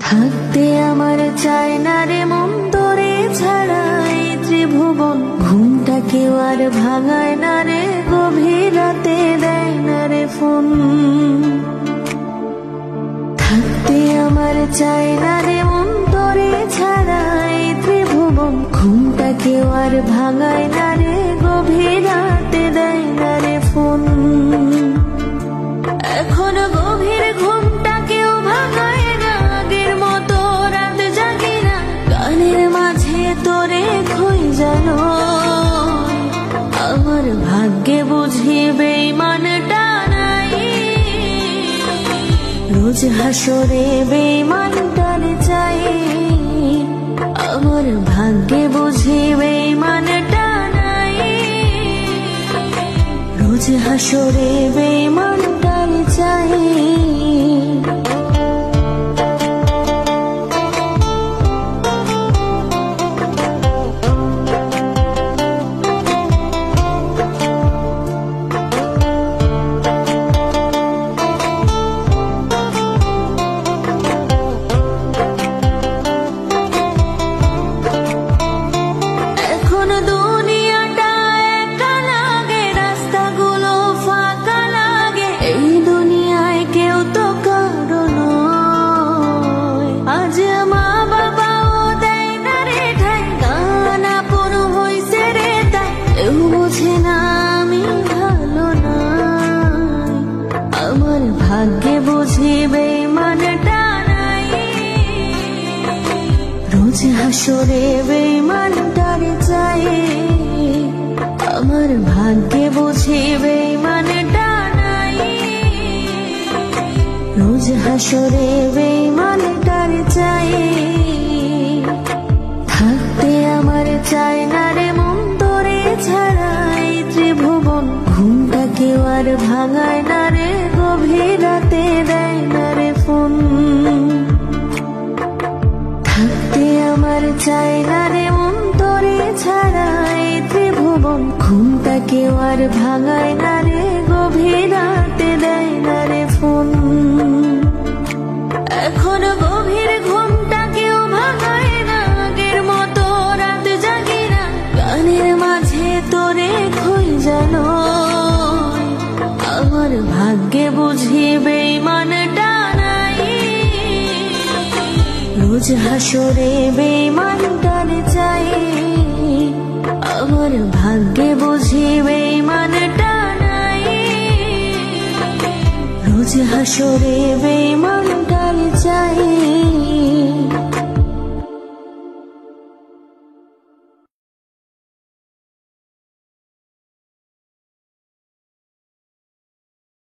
থাকতে আমার চায় না রে মন তোরে ছাড়া এই ত্রিভুবন। ঘুমটা কেউ আর ভাঙায় না রে, গভীর রাতে দেয় না রে ফোন। থাকতে আমার চায় না রে মন তোরে ছাড়া এই ত্রিভুবন। ঘুমটা কেউ আর ভাঙায় না রে, গভীর রাতে দেয় না রে ফোন। এখন গভীর ঘুমটা কেউ ভাঙায় না, আগের মতো রাত জাগি না। গানের মাঝে তোরে খই জানো, আমার ভাগ্যে বুঝি বেঈমানটা নাই। রোজ হাসরে বেঈমানটার চাই, আমার ভাগ্যে বুঝি বেঈমানটা নাই। রোজ হাসরে বেঈমানটার চাই। ভাগ্যে বুঝি বেঈমানটা নাই, রোজ হাসরে বেঈমানটার চাই। আমার ভাগ্যে বুঝি বেঈমানটা নাই, রোজ হাসরে বেঈমানটার চাই। থাকতে আমার চায় না রে মন তোরে ছাড়া এই ত্রিভুবন। ঘুমটা কেউ আর ভাঙায় না রে, গভীর রাতে দেয় না রে ফোন। থাকতে আমার চায় না রে মন তোরে ছাড়া এই ত্রিভুবন। ঘুমটা কেউ আর ভাঙায় না রে, গভীর রাতে দেয় না রে ফোন। এখন গভীর ঘুমটা কেউ ভাঙায় না, আগের মতো রাত জাগি না। গানের মাঝে তোরে খই জানো, আমার ভাগ্যে বুঝি বেঈমানটা নাই। রোজ হাসরে বেঈমানটার চাই, আমার ভাগ্যে বুঝি বেঈমানটা নাই। রোজ হাসরে বেঈমানটার চাই।